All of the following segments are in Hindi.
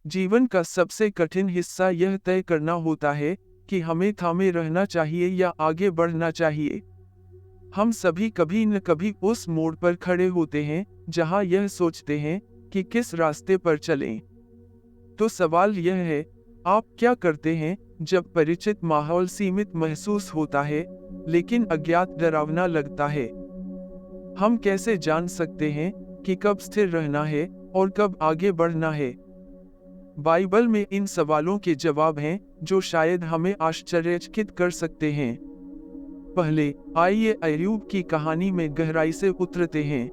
जीवन का सबसे कठिन हिस्सा यह तय करना होता है कि हमें थामे रहना चाहिए या आगे बढ़ना चाहिए। हम सभी कभी न कभी उस मोड़ पर खड़े होते हैं जहां यह सोचते हैं कि किस रास्ते पर चलें। तो सवाल यह है, आप क्या करते हैं जब परिचित माहौल सीमित महसूस होता है, लेकिन अज्ञात डरावना लगता है? हम कैसे जान सकते हैं कि कब स्थिर रहना है और कब आगे बढ़ना है? बाइबल में इन सवालों के जवाब हैं जो शायद हमें आश्चर्यचकित कर सकते हैं। पहले, आइए अय्यूब की कहानी में गहराई से उतरते हैं।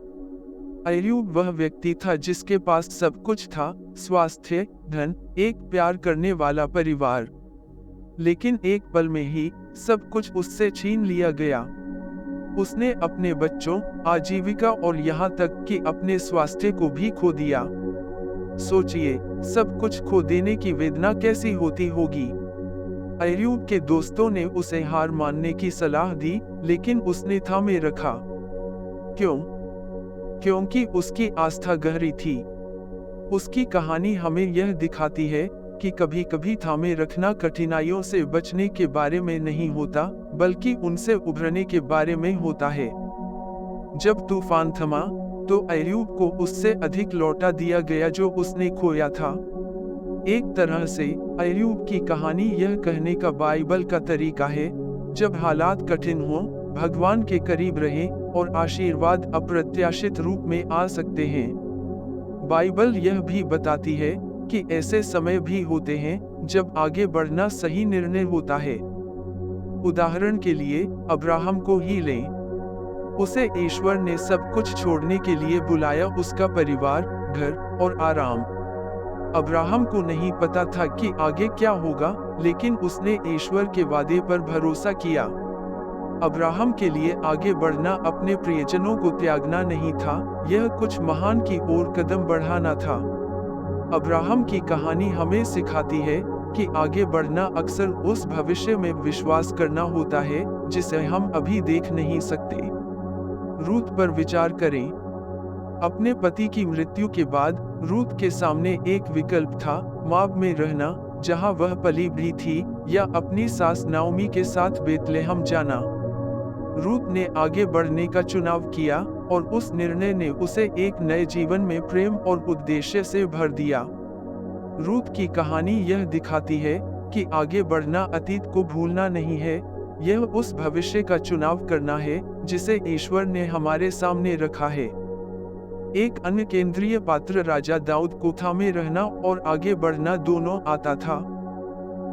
अय्यूब वह व्यक्ति था जिसके पास सब कुछ था, स्वास्थ्य, धन, एक प्यार करने वाला परिवार। लेकिन एक पल में ही सब कुछ उससे छीन लिया गया। उसने अपने बच्चों, आजीविका और यहाँ तक कि अपने स्वास्थ्य को भी खो दिया। सोचिए, सब कुछ खो देने की वेदना कैसी होती होगी। अय्यूब के दोस्तों ने उसे हार मानने की सलाह दी, लेकिन उसने थामे रखा। क्यों? क्योंकि उसकी आस्था गहरी थी। उसकी कहानी हमें यह दिखाती है कि कभी-कभी थामे रखना कठिनाइयों से बचने के बारे में नहीं होता, बल्कि उनसे उभरने के बारे में होता है। जब तूफान थमा, तो अय्यूब को उससे अधिक लौटा दिया गया जो उसने खोया था। एक तरह से अय्यूब की कहानी यह कहने का बाइबल का तरीका है, जब हालात कठिन हों, भगवान के करीब रहें और आशीर्वाद अप्रत्याशित रूप में आ सकते हैं। बाइबल यह भी बताती है कि ऐसे समय भी होते हैं जब आगे बढ़ना सही निर्णय होता है। उदाहरण के लिए, अब्राहम को ही लें। उसे ईश्वर ने सब कुछ छोड़ने के लिए बुलाया, उसका परिवार, घर और आराम। अब्राहम को नहीं पता था कि आगे क्या होगा, लेकिन उसने ईश्वर के वादे पर भरोसा किया। अब्राहम के लिए आगे बढ़ना अपने प्रियजनों को त्यागना नहीं था, यह कुछ महान की ओर कदम बढ़ाना था। अब्राहम की कहानी हमें सिखाती है कि आगे बढ़ना अक्सर उस भविष्य में विश्वास करना होता है जिसे हम अभी देख नहीं सकते। रूत पर विचार करें। अपने पति की मृत्यु के बाद रूत के सामने एक विकल्प था, मोआब में रहना, जहां वह पली भी थी, या अपनी सास नाओमी के साथ बेतलेहम जाना। रूत ने आगे बढ़ने का चुनाव किया, और उस निर्णय ने उसे एक नए जीवन में प्रेम और उद्देश्य से भर दिया। रूत की कहानी यह दिखाती है कि आगे बढ़ना अतीत को भूलना नहीं है, यह उस भविष्य का चुनाव करना है जिसे ईश्वर ने हमारे सामने रखा है। एक अन्य केंद्रीय पात्र राजा दाऊद को थामे रहना और आगे बढ़ना दोनों आता था।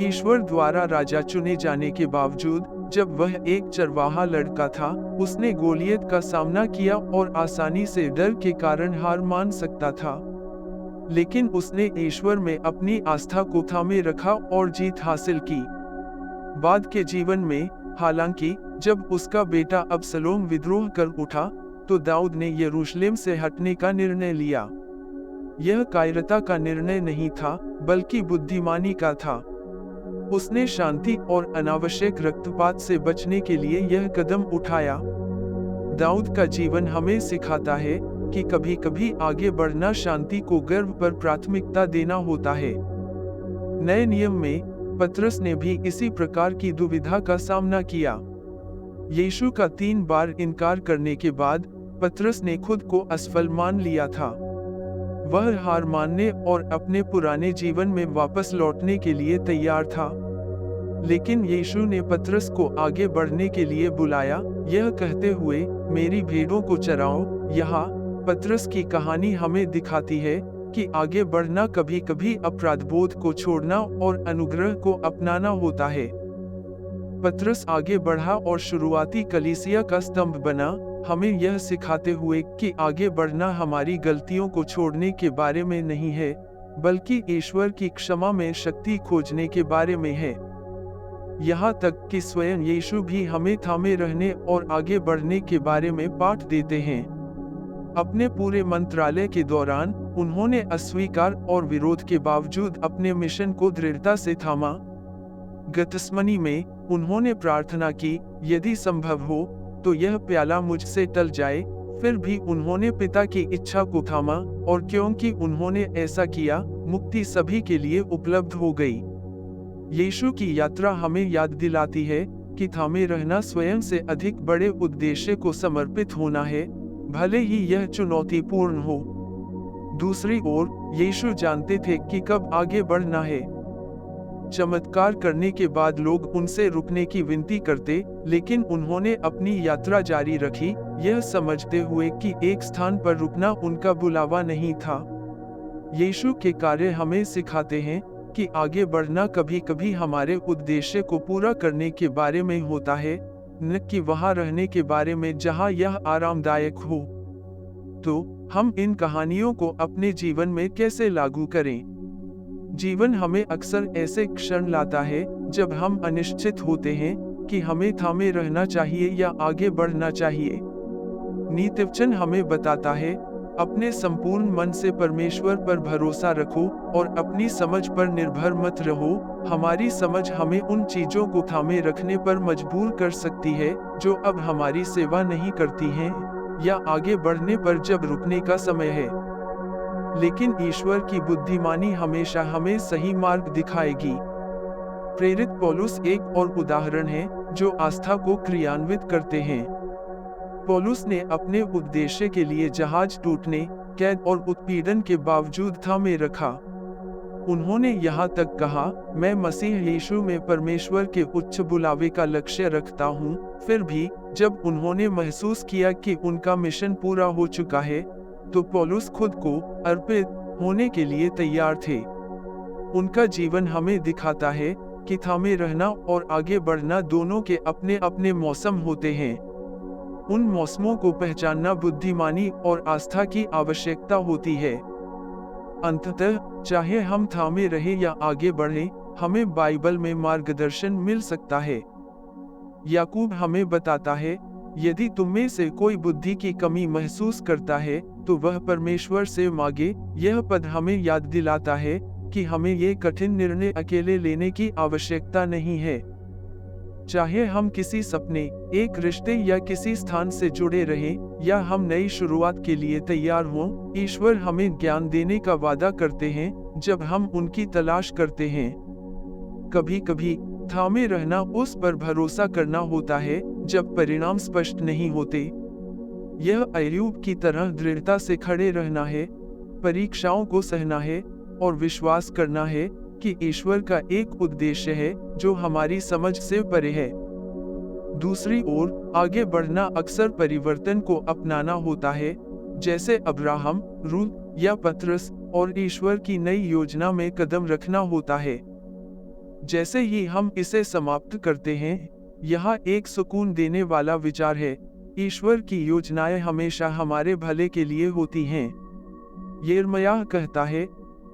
ईश्वर द्वारा राजा चुने जाने के बावजूद, जब वह एक चरवाहा लड़का था, उसने गोलियत का सामना किया और आसानी से डर के कारण हार मान सकता था। लेकिन उसने ईश्वर में अपनी आस्था को थामे रखा और जीत हासिल की। बाद के जीवन में, हालांकि, जब उसका बेटा अबसलोम विद्रोह कर उठा, तो दाऊद ने यरूशलेम से हटने का निर्णय लिया। यह कायरता का निर्णय नहीं था, बल्कि बुद्धिमानी का था। उसने शांति और अनावश्यक रक्तपात से बचने के लिए यह कदम उठाया। दाऊद का जीवन हमें सिखाता है कि कभी-कभी आगे बढ़ना शांति को गर्व पर प्राथमिकता देना होता है। नए नियम में पतरस ने भी इसी प्रकार की दुविधा का सामना किया। यीशु का 3 बार इनकार करने के बाद पतरस ने खुद को असफल मान लिया था। वह हार मानने और अपने पुराने जीवन में वापस लौटने के लिए तैयार था। लेकिन यीशु ने पतरस को आगे बढ़ने के लिए बुलाया, यह कहते हुए, मेरी भेड़ों को चराओ। यहाँ पतरस की कहानी हमें दिखाती है कि आगे बढ़ना कभी-कभी अपराधबोध को छोड़ना और अनुग्रह को अपनाना होता है। पतरस आगे बढ़ा और शुरुआती कलीसिया का स्तंभ बना, हमें यह सिखाते हुए कि आगे बढ़ना हमारी गलतियों को छोड़ने के बारे में नहीं है, बल्कि ईश्वर की क्षमा में शक्ति खोजने के बारे में है। यहाँ तक कि स्वयं यीशु भी हमें थामे रहने और आगे बढ़ने के बारे में पाठ देते हैं। अपने पूरे मंत्रालय के दौरान, उन्होंने अस्वीकार और विरोध के बावजूद अपने मिशन को दृढ़ता से थामा। गतसमनी में, उन्होंने प्रार्थना की, यदि संभव हो, तो यह प्याला मुझसे टल जाए। फिर भी उन्होंने पिता की इच्छा को थामा, और क्योंकि उन्होंने ऐसा किया, मुक्ति सभी के लिए उपलब्ध हो गई। यीशु की यात्रा हमें याद दिलाती है कि थामे रहना स्वयं से अधिक बड़े उद्देश्य को समर्पित होना है, भले ही यह चुनौतीपूर्ण हो। दूसरी ओर यीशु जानते थे कि कब आगे बढ़ना है। चमत्कार करने के बाद लोग उनसे रुकने की विनती करते, लेकिन उन्होंने अपनी यात्रा जारी रखी, यह समझते हुए कि एक स्थान पर रुकना उनका बुलावा नहीं था। यीशु के कार्य हमें सिखाते हैं कि आगे बढ़ना कभी कभी हमारे उद्देश्य को पूरा करने के बारे में होता है, न कि वहां रहने के बारे में जहां यह आरामदायक हो। तो हम इन कहानियों को अपने जीवन में कैसे लागू करें? जीवन हमें अक्सर ऐसे क्षण लाता है जब हम अनिश्चित होते हैं कि हमें थामे रहना चाहिए या आगे बढ़ना चाहिए। नीतिवचन हमें बताता है, अपने संपूर्ण मन से परमेश्वर पर भरोसा रखो और अपनी समझ पर निर्भर मत रहो। हमारी समझ हमें उन चीजों को थामे रखने पर मजबूर कर सकती है जो अब हमारी सेवा नहीं करती हैं, या आगे बढ़ने पर जब रुकने का समय है। लेकिन ईश्वर की बुद्धिमानी हमेशा हमें सही मार्ग दिखाएगी। प्रेरित पौलुस एक और उदाहरण है जो आस्था को क्रियान्वित करते हैं। पौलुस ने अपने उद्देश्य के लिए जहाज टूटने, कैद और उत्पीड़न के बावजूद थामे रखा। उन्होंने यहाँ तक कहा, मैं मसीह यीशु में परमेश्वर के उच्च बुलावे का लक्ष्य रखता हूँ। फिर भी जब उन्होंने महसूस किया कि उनका मिशन पूरा हो चुका है, तो पौलुस खुद को अर्पित होने के लिए तैयार थे। उनका जीवन हमें दिखाता है कि थामे रहना और आगे बढ़ना दोनों के अपने अपने मौसम होते हैं। उन मौसमों को पहचानना बुद्धिमानी और आस्था की आवश्यकता होती है। अंततः चाहे हम थामे रहे या आगे बढ़े, हमें बाइबल में मार्गदर्शन मिल सकता है। याकूब हमें बताता है, यदि तुम में से कोई बुद्धि की कमी महसूस करता है तो वह परमेश्वर से मांगे। यह पद हमें याद दिलाता है कि हमें ये कठिन निर्णय अकेले लेने की आवश्यकता नहीं है। चाहे हम किसी सपने, एक रिश्ते या किसी स्थान से जुड़े रहें, या हम नई शुरुआत के लिए तैयार हों, ईश्वर हमें ज्ञान देने का वादा करते हैं जब हम उनकी तलाश करते हैं। कभी कभी थामे रहना उस पर भरोसा करना होता है जब परिणाम स्पष्ट नहीं होते। यह अय्यूब की तरह दृढ़ता से खड़े रहना है, परीक्षाओं को सहना है और विश्वास करना है कि ईश्वर का एक उद्देश्य है जो हमारी समझ से परे है। दूसरी ओर आगे बढ़ना अक्सर परिवर्तन को अपनाना होता है, जैसे अब्राहम, रूत या पतरस, और ईश्वर की नई योजना में कदम रखना होता है। जैसे ही हम इसे समाप्त करते हैं, यहाँ एक सुकून देने वाला विचार है, ईश्वर की योजनाएं हमेशा हमारे भले के लिए होती हैं। यिर्मयाह कहता है,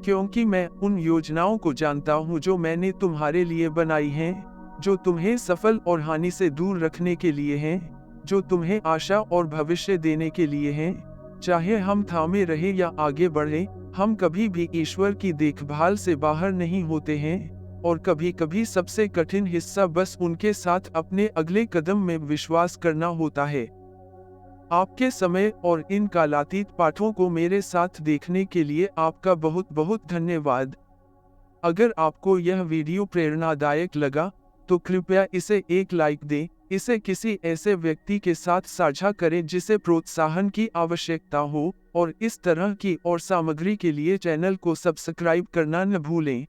क्योंकि मैं उन योजनाओं को जानता हूँ जो मैंने तुम्हारे लिए बनाई हैं, जो तुम्हें सफल और हानि से दूर रखने के लिए हैं, जो तुम्हें आशा और भविष्य देने के लिए हैं। चाहे हम थामे रहे या आगे बढ़े, हम कभी भी ईश्वर की देखभाल से बाहर नहीं होते हैं, और कभी कभी सबसे कठिन हिस्सा बस उनके साथ अपने अगले कदम में विश्वास करना होता है। आपके समय और इन कालातीत पाठों को मेरे साथ देखने के लिए आपका बहुत बहुत धन्यवाद। अगर आपको यह वीडियो प्रेरणादायक लगा तो कृपया इसे एक लाइक दें, इसे किसी ऐसे व्यक्ति के साथ साझा करें जिसे प्रोत्साहन की आवश्यकता हो, और इस तरह की और सामग्री के लिए चैनल को सब्सक्राइब करना न भूलें।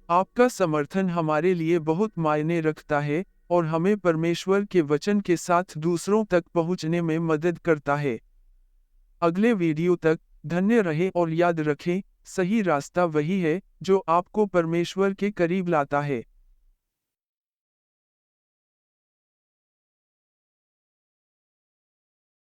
आपका समर्थन हमारे लिए बहुत मायने रखता है और हमें परमेश्वर के वचन के साथ दूसरों तक पहुंचने में मदद करता है। अगले वीडियो तक धन्य रहे और याद रखें, सही रास्ता वही है जो आपको परमेश्वर के करीब लाता है।